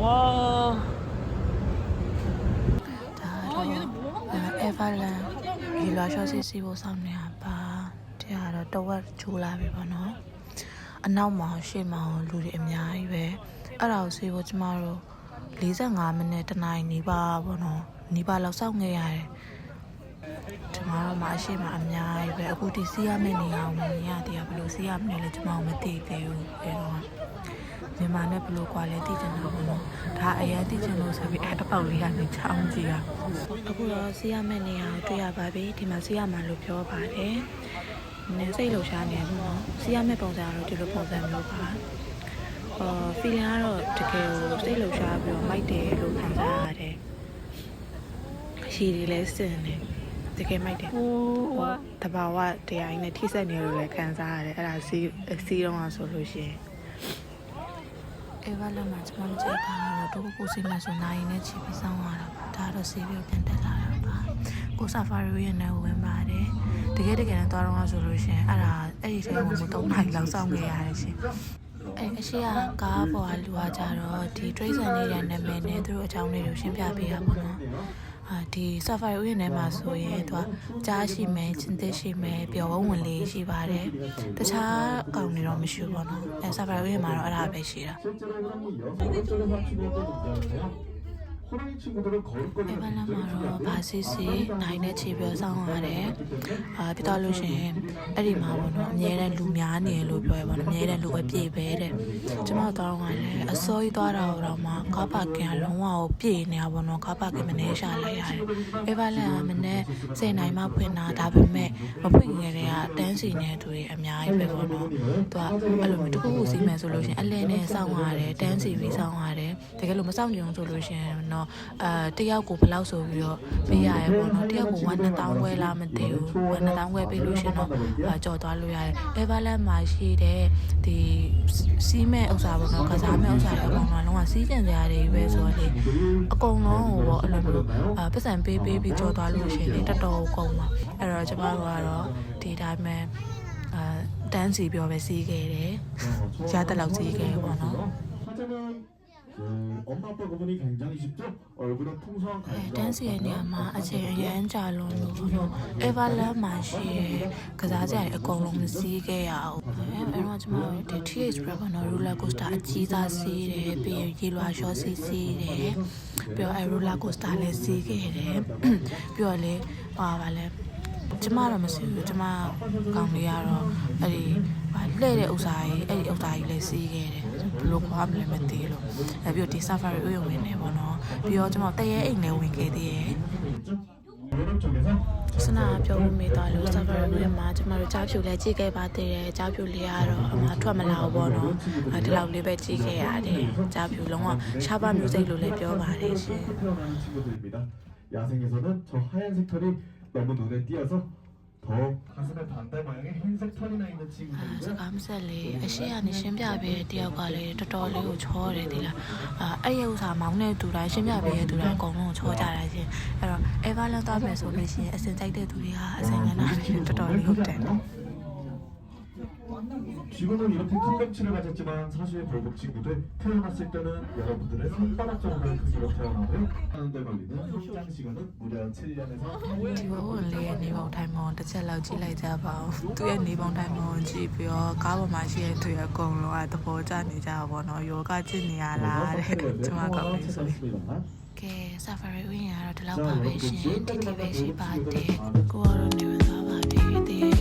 와. 에발란 일라셔시 시보 삼네 아빠. 제가 또 줄라비 보노. 안나마 시마 루리 엠냐이베. 알아오 시보 지마로 45 မိနစ်တနိုင်နီးပါဘောနော်နီးပါလောက်စောင့်နေရတယ်ဒီမှာတော့မရှိမှအများကြီးပဲအခုဒီစီးရမယ့်နေရာကိုမမြင်ရသေးဘူးဘယ်လိုစီးရမလဲလဲကျွန်မမသိသေးဘူးအဲတော့မြန်မာနဲ့ဘယ်လိုကွာလဲသိချင်တာဘောနော်ဒါအရင်သိချင်လို့ဆိုပြီးအပေါက်လေးကနေချောင်းကြည့်ရအခုတော့စီးရမယ့်နေရာကိုတွေ့ရပါပြီဒီမှာစီးရမှာလို့ပြောပါတယ်နည်းစိတ်လှုပ်ရှားနေတယ်ပေါ့နော်စီးရမယ့်ပုံစံကတော့ဒီလိုပုံစံမျိုးပါfeeling ကတော့တကယ်ကိုစိတ်လှုပ်ရှားပြီးတော့မိုက်တယ်လို့ခံစားရတယ်။ရှည်တွေလည်းစင်တယ်။တကယ်မိုက်တယ်။ဟိုတဘာဝတရားကြီးနဲ့ထိစက်နေလို့လည်းခံစားရတယ်။အဲ့ဒါစီးတော့အောင်ဆိုလို့ရှိရင်အဲ့ဘာလဲမှာကျွန်မကြိုက်တာတော့တို့ကိုစီမဆိုနိုင်နဲ့ချီပြီးစောင်းရတာပါ။ဒါတော့စီးပြီးပြန်တက်လာတာပါ။ကိုဆာဖာရီရဲ့နဲ့ဝင်ပါတယ်။တကယ်တကယ်နဲ့သွားတော့ဆိုလို့ရှိရင်အဲ့ဒီထဲမှာ3နိုင်လောက်စောင့်ခဲ့ရတယ်ရှင်။အရှိကကားပေါ်ကလူကကြတော့ဒီ trace နေတဲ့နာမည်နဲ့သူတို့အကြောင်းလေးကိုရှင်းပြပေးတာပေါ့နော်ဒီ Safari ဥယျာဉ်ထဲမှာဆိုရင်သူကကြားရှိမယ်ချင်းသစ်ရှိမယ်ပျော်ဝဝင်လေးရှိပါတယ်တခြားကောင်တွေတော့မရှိဘူးပေါ့နော်Safari ဥယျာဉ်မှာတော့အဲ့ဒါပဲရှိတာအဲ့ဘာလဲမှာတော့ဘာစီစီနိုင်နဲ့ခြေပြောဆောင်ရတယ်ပြတော့လို့ရှိရင်အဲ့ဒီမှာပေါ့နော်အများနဲ့လူများနေလို့ပြောရပါတော့အများနဲ့လူပဲပြေပဲတဲ့ကျွန်မတို့တော့လည်းအစိုးရသွားတာတော့မှကားပါကင်လုံးဝကိုပြေနေရပါတော့ကားပါကင်မနေရှာလိုက်ရတယ်အဲ့ဘာလဲမနဲ့10နိုင်မှဖွင့်တာဒါပေမဲ့မဖွင့်ခင်တည်းကတန်းစီနေသူတွေအများကြီးပဲပေါ့နော်သူကအဲ့လိုမျိုးတခုခုစီးမယ်ဆိုလို့ရှိရင်အလဲနဲ့စောင့်ရတယ်တန်းစီပြီးစောင့်ရတယ်တကယ်လို့မစောင့်ကြုံဆိုလို့ရှိရင်တော့တယောက်ကိုဘယ်လောက်ဆိုပြီးတော့ပေးရရဲပေါ့နော်တယောက်ကို1000ဝဲလားမသိဘူး1000ဝဲပေးလို့ရှင်တော့ကြော်သွားလို့ရတယ်အဲဘာလဲမှာရှိတဲ့ဒီစီးမဲ့ဥစ္စာပေါ့နော်ကစားမဲ့ဥစ္စာတွေအကုန်လုံးကစီးကျင်စရာတွေပဲဆိုတော့လေအကုန်လုံးဟိုပေါ့အဲ့လိုမျိုးပတ်စံပေးပြီးကြော်သွားလို့ရှင်လေတော်တော်ကုန်ပါအဲ့တော့ကျမတို့ကတော့ဒီတိုင်းမဲ့တန်းစီပြောပဲစီးခဲ့တယ်ရတဲ့လောက်စီးခဲ့ပေါ့နော်엄마 아빠 그분이 굉장히 쉽죠? 얼굴은 풍성한 댄스의 내마 아직 연자론으로 에발라마시 그자제 에코롱 시게야 에로지마 TH 브라바노 롤러코스터 아지자 시레 비 길와 쇼시 시레 뼈 롤러코스터 레 시게레 뼈레 와발레 ကျမတော့မရှိဘူးကျမကောင်လေးကတော့အဲ့ဒီလှည့်တဲ့ဥစ္စာကြီးအဲ့ဒီဥစ္စာကြီးလည်းစီးခဲ့တယ်ဘလို့ခွာမလဲမသိလို့အဲ့ပြီးတော့ဒီ Safari ဥယျာဉ်ဝင်နေပေါ့နော်ပြီးတော့ကျမတရေအိမ်လည်းဝင်ခဲ့သေးတယ်စနာပြောလို့မေးသွားလို့ Safari ဥယျာဉ်မှာကျမတို့ကြားဖြူလည်းကြည့်ခဲ့ပါသေးတယ်ကြားဖြူလေးကတော့အမှထွက်မလာဘူးပေါ့နော်ဒီလောက်လေးပဲကြည့်ခဲ့ရတယ်ကြားဖြူလုံးဝရှားပါမျိုးစိတ်လို့လည်းပြောပါတယ်ရှင် 야생에서는 저 하얀색 털이 너무 눈에 띄어서 더 가슴에 반달 모양의 흰색 털이 나 있는 친구들이죠. စကားမဆက်လေအရှိကနေရှင်းပြပေးတဲ့တယောက်ကလေတော်တော်လေးကိုချောတယ်ဒီလားအဲ့ဒီဥစ္စာမောင်းတဲ့သူတိုင်းရှင်းပြပေးတဲ့သူတိုင်းအကုန်လုံးချောကြတာရှင်အဲ့တော့ Everland သွားမယ်ဆိုလို့ရှိရင်အစင်ကြိုက်တဲ့သူတွေဟာအစင်ကနာတော်တော်လေးဟုတ်တယ် 지금은 이렇게 큰 벽치를 가졌지만 사실 벌금 친구들 태어났을 때는 여러분들의 손바닥 정도의 크기로 태어나고요. 하는데 걸리는 성장 시간은 무려 7년에서 ဒီဘုံလေးနေပေါင်းထိုင်မောင်တစ်ချက်လောက်ကြည့်လိုက်ကြပါဦးသူရဲ့နေပေါင်းထိုင်မောင်ကြည့်ပြီးတော့ကားပေါ်မှာရှိတဲ့သူရဲ့အကုန်လုံးကသဘောကျနေကြပါတော့ယောဂကျင့်နေရလားတဲ့ကျွန်မကောက်နေဆိုကဲ Safari ဥယျာဉ်ကတော့ဒီလောက်ပါပဲရှင်ဒီပဲရှိပါတယ်ကိုကတော့နေဝင်သွားပါပြီ